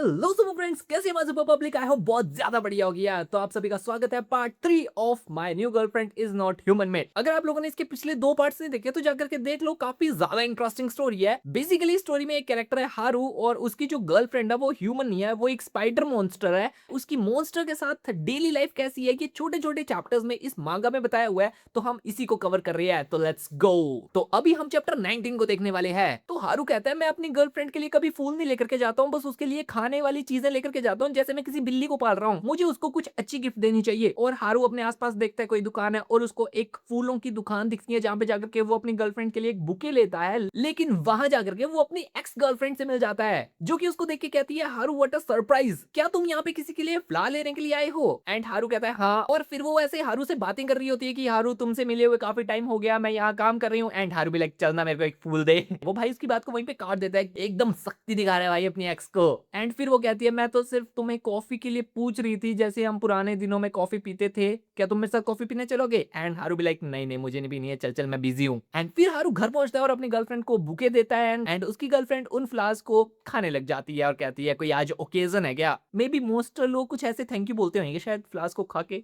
Hello super friends, कैसे हैं super public? I hope बहुत ज्यादा बढ़िया हो गया। तो आप सभी का स्वागत है part 3 of my new girlfriend is not human made. अगर आप लोगों ने इसके पिछले दो पार्ट्स नहीं देखे तो जाकर के देख लो, काफी ज्यादा इंटरेस्टिंग स्टोरी है। बेसिकली स्टोरी में एक कैरेक्टर है हारू और उसकी जो गर्लफ्रेंड है वो ह्यूमन नहीं है, वो एक स्पाइडर मॉन्स्टर है। उसकी मॉन्स्टर के साथ डेली लाइफ कैसी है ये छोटे छोटे चैप्टर्स में इस मांगा में बताया हुआ है, तो हम इसी को कवर कर रहे हैं। तो लेट्स गो। तो अभी हम चैप्टर 19 को देखने वाले हैं। तो हारू कहता है मैं अपनी गर्लफ्रेंड के लिए कभी फूल नहीं लेकर के जाता हूँ, बस उसके लिए खाने वाली चीजें लेकर के जाता हूँ। जैसे मैं किसी बिल्ली को पाल रहा हूँ, मुझे उसको कुछ अच्छी गिफ्ट देनी चाहिए। और हारू अपने आसपास देखता है कोई दुकान है और उसको एक फूलों की दुकान दिखती है जहाँ पे जाकर के वो अपनी गर्लफ्रेंड के लिए एक बुके लेता है। लेकिन वहां जाकर के वो अपनी एक्स गर्लफ्रेंड से मिल जाता है, जो कि उसको देख के कहती है हारू व्हाट अ सरप्राइज, क्या तुम यहाँ पे किसी के लिए फ्लावर लेने के लिए आए हो? एंड हारू कहता है हाँ। और फिर वो ऐसे हारू से बातें कर रही होती है कि हारू तुमसे मिले हुए काफी टाइम हो गया, मैं यहाँ काम कर रही हूँ। एंड हारू भी लाइक चलना मेरे को एक फूल दे। वो भाई उसकी बात को वहीं पे काट देता है, एकदम सख्ती दिखा रहा है भाई अपनी एक्स को। एंड फिर वो कहती है मैं तो सिर्फ तुम्हें कॉफी के लिए पूछ रही थी, जैसे हम पुराने दिनों में कॉफी पीते थे, क्या तुम मेरे साथ कॉफी पीने चलोगे? एंड हारू भी लाइक नहीं नहीं मुझे नहीं पीनी है, चल चल मैं बिजी हूँ। एंड फिर हारू घर पहुंचता है और अपनी गर्लफ्रेंड को बुके देता है। एंड उसकी गर्लफ्रेंड उन फ्लावर्स को खाने लग जाती है और कहती है कोई आज ओकेजन है क्या? मे बी मोस्ट लोग कुछ ऐसे थैंक यू बोलते होंगे शायद फ्लावर्स को खा के।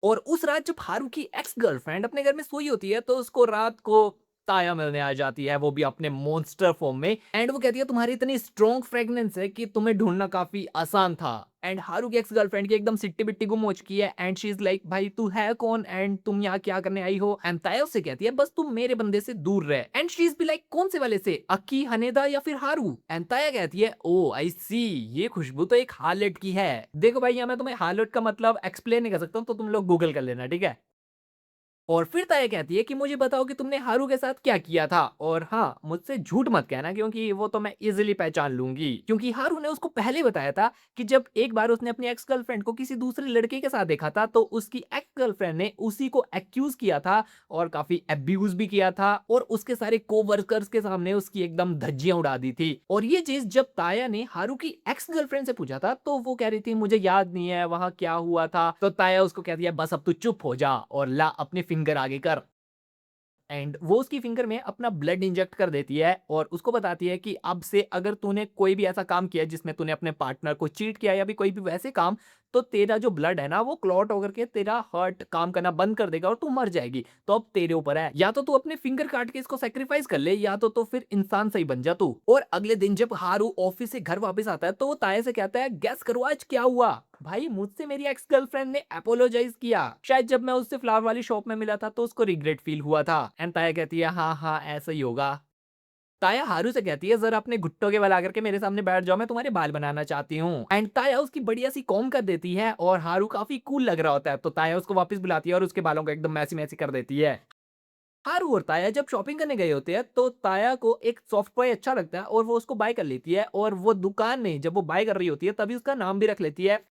और उस रात जब हारू की एक्स गर्लफ्रेंड अपने घर में सोई होती है तो उसको रात को ताया मिलने आ जाती है, वो भी अपने मॉन्स्टर फॉर्म में। एंड वो कहती है तुम्हारी इतनी स्ट्रॉन्ग फ्रेग्रेंस है कि तुम्हें ढूंढना काफी आसान था। एंड हारू की एक्स गर्लफ्रेंड की एकदम सिट्टी बिट्टी गुम हो चुकी है। एंड शी इज लाइक भाई तू है कौन एंड तुम यहाँ क्या करने आई हो? एंड ताया उससे कहती है बस तुम मेरे बंदे से दूर रहे। एंड शी इज भी लाइक कौन से वाले से, अक्की, हनेदा या फिर हारू? एंड ताया कहती है ओ आई सी, ये खुशबू तो एक हार्लट की है। देखो भाई यहाँ मैं तुम्हें हार्लट का मतलब एक्सप्लेन नहीं कर सकता हूँ, तो तुम लोग गूगल कर लेना, ठीक है। और फिर ताया कहती है कि मुझे बताओ कि तुमने हारू के साथ क्या किया था। और हाँ, मुझसे झूठ मत कहना क्योंकि वो तो मैं इजीली पहचान लूंगी, क्योंकि हारू ने उसको पहले बताया था कि जब एक बार उसने अपनी एक्स गर्लफ्रेंड को किसी दूसरे लड़के के साथ देखा था तो उसकी एक्स गर्लफ्रेंड ने उसी को एक्यूज किया था और काफी अब्यूज भी किया था और उसके सारे कोवर्कर्स के सामने उसकी एकदम धज्जियां उड़ा दी थी। और ये चीज जब ताया ने हारू की एक्स गर्लफ्रेंड से पूछा था तो वो कह रही थी मुझे याद नहीं है वहां क्या हुआ था। तो ताया उसको कहती है बस अब तू चुप हो जा और ला अपने फिंगर आगे कर। एंड वो उसकी फिंगर में अपना ब्लड इंजेक्ट कर देती है और उसको बताती है कि अब से अगर तूने कोई भी ऐसा काम किया जिसमें तूने अपने पार्टनर को चीट किया या भी कोई भी वैसे काम, तो तेरा जो ब्लड है ना वो क्लॉट होकर के तेरा हार्ट काम करना बंद कर देगा और तू मर जाएगी। तो अब तेरे ऊपर है, या तो तू अपने फिंगर काट के इसको सेक्रीफाइस कर ले या तो फिर इंसान सही बन जा तू। और अगले दिन जब हारू ऑफिस से घर वापस आता है तो वो ताया से कहता है गैस करो आज क्या हुआ? भाई मुझसे मेरी एक्स गर्लफ्रेंड ने अपोलोजाइज किया, शायद जब मैं उससे फ्लावर वाली शॉप में मिला था तो उसको रिग्रेट फील हुआ था। एंड ताया कहती है हाँ हाँ ऐसा ही होगा। ताया हारू से कहती है जरा अपने घुट्टों के बल आकर के मेरे सामने बैठ जाओ, मैं तुम्हारे बाल बनाना चाहती हूँ। एंड ताया उसकी बढ़िया सी कॉम कर देती है और हारू काफी कूल लग रहा होता है, तो ताया उसको वापस बुलाती है और उसके बालों को एकदम मैसी मैसी कर देती है। हारू और ताया जब शॉपिंग करने गए होते हैं तो ताया को एक सॉफ्ट टॉय अच्छा लगता है और वो उसको बाय कर लेती है। और वो दुकान में जब वो बाय कर रही होती है तभी उसका नाम भी रख लेती है।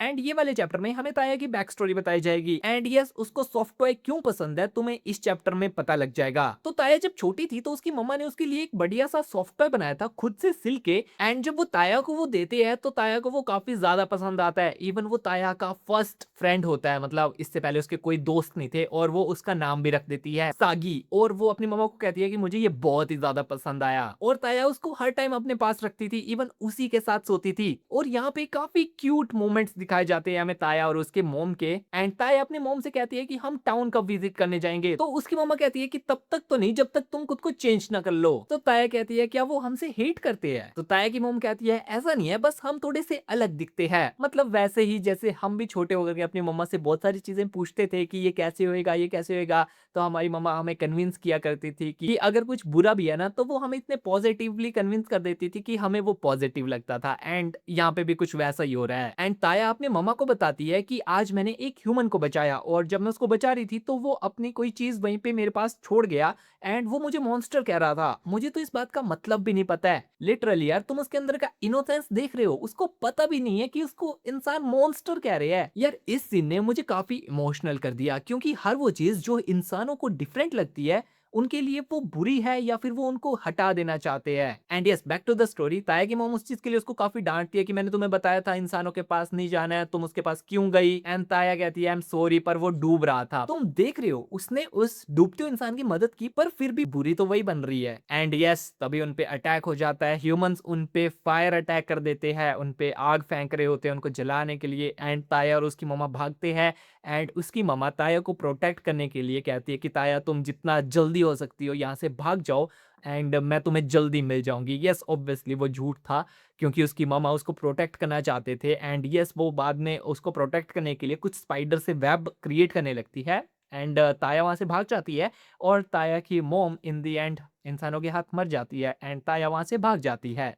एंड ये वाले चैप्टर में हमें ताया की बैक स्टोरी बताई जाएगी। एंड यस, उसको सॉफ्ट टॉय क्यों पसंद है तुम्हें इस चैप्टर में पता लग जाएगा। तो ताया जब छोटी थी तो उसकी मम्मा ने उसके लिए एक बढ़िया सा सॉफ्ट टॉय बनाया था खुद से सिल के। एंड जब वो ताया को वो देते हैं तो ताया को वो काफी ज्यादा पसंद आता है। इवन वो ताया का फर्स्ट फ्रेंड होता है, मतलब इससे पहले उसके कोई दोस्त नहीं थे, और वो उसका नाम भी रख देती है सागी। और वो अपनी मम्मा को कहती है कि मुझे ये बहुत ही ज्यादा पसंद आया। और ताया उसको हर टाइम अपने पास रखती थी, इवन उसी के साथ सोती थी। और यहाँ पे काफी क्यूट मोमेंट्स दिखाए जाते हैं हमें ताया और उसके मोम के। एंड ताया अपने मोम से कहती है कि हम टाउन कब विजिट करने जाएंगे, तो उसकी मम्मा कहती है कि तब तक तो नहीं जब तक तुम खुद को चेंज ना कर लो। तो ताया कहती है क्या वो हमसे हेट करते हैं? तो ताया की मोम कहती है ऐसा नहीं है, बस हम थोड़े से अलग दिखते हैं, मतलब वैसे ही जैसे हम भी छोटे होकर के अपनी मम्मा से बहुत सारी चीजें पूछते थे कि ये कैसे होएगा ये कैसे होएगा, तो हमारी मम्मा हमें कन्विंस किया करती थी कि अगर कुछ बुरा भी है ना तो वो हमें इतने पॉजिटिवली कन्विंस कर देती थी कि हमें वो पॉजिटिव लगता था। एंड यहाँ पे भी कुछ वैसा ही हो रहा है। एंड ताया अपने मम्मा को बताती है कि आज मैंने एक ह्यूमन को बचाया और जब मैं उसको बचा रही थी तो वो अपनी कोई चीज वहीं पे मेरे पास छोड़ गया एंड वो मुझे मॉन्स्टर कह रहा था। मुझे तो इस बात का मतलब भी नहीं पता है। लिटरली यार, तुम उसके अंदर का इनोसेंस देख रहे हो, उसको पता भी नहीं है कि उसको इंसान मॉन्स्टर कह रहे हैं। यार इस सीन ने मुझे काफी इमोशनल कर दिया, क्योंकि हर वो चीज जो इंसानों को डिफरेंट लगती है उनके लिए वो बुरी है या फिर वो उनको हटा देना चाहते हैं। And yes, back to the story, ताया की मॉम उस चीज के लिए उसको काफी डांटती है कि मैंने तुम्हें बताया था इंसानों के पास नहीं जाना है, तुम उसके पास क्यों गई। एंड ताया कहती है आई एम सॉरी, पर वो डूब रहा था। तुम देख रहे हो उसने उस डूबते हुए इंसान की मदद की, पर फिर भी बुरी तो वही बन रही है। एंड यस, तभी उनपे अटैक हो जाता है। ह्यूमंस उनपे फायर अटैक कर देते हैं, उनपे आग फेंक रहे होते हैं उनको जलाने के लिए। एंड ताया और उसकी मम्मा भागते हैं। एंड उसकी मम्मा ताया को प्रोटेक्ट करने के लिए कहती है कि ताया तुम जितना जल्दी हो सकती हो यहाँ से भाग जाओ, एंड मैं तुम्हें जल्दी मिल जाऊंगी। यस, ऑब्वियसली वो झूठ था, क्योंकि उसकी मम्मा उसको प्रोटेक्ट करना चाहते थे। एंड यस, वो बाद में उसको प्रोटेक्ट करने के लिए कुछ स्पाइडर से वेब क्रिएट करने लगती है। एंड ताया वहां से भाग जाती है, और ताया की मोम इन द एंड इंसानों के हाथ मर जाती है, एंड ताया वहां से भाग जाती है।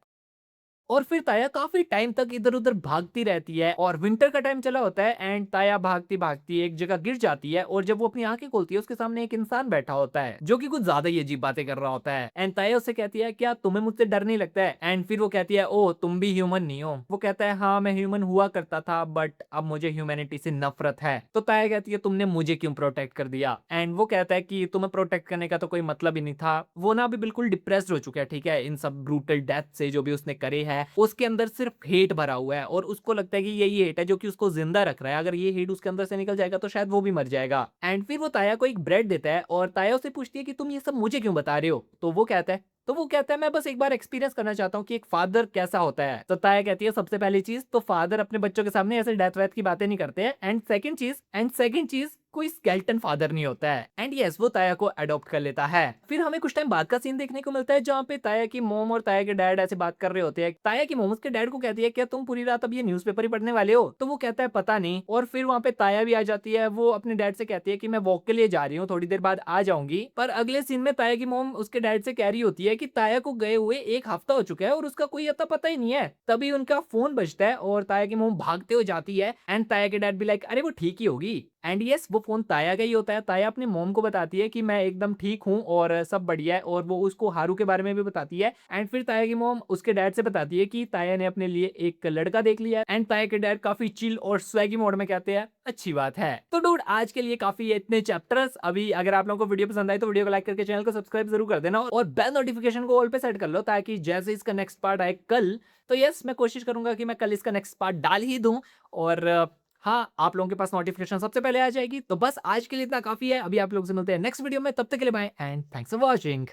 और फिर ताया काफी टाइम तक इधर-उधर भागती रहती है, और विंटर का टाइम चला होता है। एंड ताया भागती-भागती एक जगह गिर जाती है, और जब वो अपनी आंखें खोलती है उसके सामने एक इंसान बैठा होता है जो कि कुछ ज्यादा ही अजीब बातें कर रहा होता है। एंड ताया उससे कहती है क्या तुम्हें मुझसे डर नहीं लगता है। एंड फिर वो कहती है ओह तुम भी ह्यूमन नहीं हो। वो कहता है हाँ मैं ह्यूमन हुआ करता था, बट अब मुझे ह्यूमैनिटी से नफरत है। तो ताया कहती है तुमने मुझे क्यों प्रोटेक्ट कर दिया। एंड वो कहता है कि तुम्हें प्रोटेक्ट करने का तो कोई मतलब ही नहीं था। वो ना अभी बिल्कुल डिप्रेस्ड हो चुका है, ठीक है, इन सब ब्रूटल डेथ से जो भी उसने करे है। उसके अंदर सिर्फ हेट भरा हुआ है, और उसको लगता है कि यही हेट है जो कि उसको जिंदा रख रहा है। अगर ये हेट उसके अंदर से निकल जाएगा तो शायद वो भी मर जाएगा। एंड फिर वो ताया को एक ब्रेड देता है, और ताया उसे पूछती है कि तुम ये सब मुझे क्यों बता रहे हो। तो वो कहता है मैं बस एक बार एक्सपीरियंस करना चाहता हूँ कि एक फादर कैसा होता है। तो ताया कहती है सबसे पहली चीज तो फादर अपने बच्चों के सामने ऐसे डेथ वेथ की बातें नहीं करते हैं। एंड सेकंड चीज कोई स्केल्टन फादर नहीं होता है। एंड यस, वो ताया को अडॉप्ट कर लेता है। फिर हमें कुछ टाइम बाद का सीन देखने को मिलता है जहाँ पे ताया की मोम और ताया के डैड ऐसे बात कर रहे होते हैं। ताया की मोम उसके डैड को कहती है क्या तुम पूरी रात अब ये न्यूज़पेपर ही पढ़ने वाले हो। तो वो कहता है पता नहीं। और फिर वहाँ पे ताया भी आ जाती है। वो अपने डैड से कहती है कि मैं वॉक के लिए जा रही हूँ, थोड़ी देर बाद आ जाऊंगी। पर अगले सीन में ताया की मोम उसके डैड से कह रही होती है कि ताया को गए हुए एक हफ्ता हो चुका है और उसका कोई अता पता ही नहीं है। तभी उनका फोन बजता है, और ताया की मोम भागते हुए जाती है। एंड ताया के डैड भी लाइक अरे वो ठीक ही होगी। एंड यस, वो फोन ताया का ही होता है। ताया अपनी मॉम को बताती है कि मैं एकदम ठीक हूँ और सब बढ़िया है, और वो उसको हारू के बारे में भी बताती है। एंड फिर ताया की मॉम उसके डैड से बताती है कि ताया ने अपने लिए एक लड़का देख लिया है। एंड ताया के डैड काफी चिल और स्वैगी मोड में कहते हैं अच्छी बात है। तो डूड आज के लिए काफी है इतने चैप्टर्स। अभी अगर आप लोगों को वीडियो पसंद आई तो वीडियो को लाइक करके चैनल को सब्सक्राइब जरूर कर देना, और बेल नोटिफिकेशन को ऑल पे सेट कर लो, ताकि जैसे इसका नेक्स्ट पार्ट आए कल, तो यस मैं कोशिश करूंगा कि मैं कल इसका नेक्स्ट पार्ट डाल ही दूं। और हाँ, आप लोगों के पास नोटिफिकेशन सबसे पहले आ जाएगी। तो बस आज के लिए इतना काफ़ी है। अभी आप लोगों से मिलते हैं नेक्स्ट वीडियो में, तब तक के लिए bye and thanks for watching.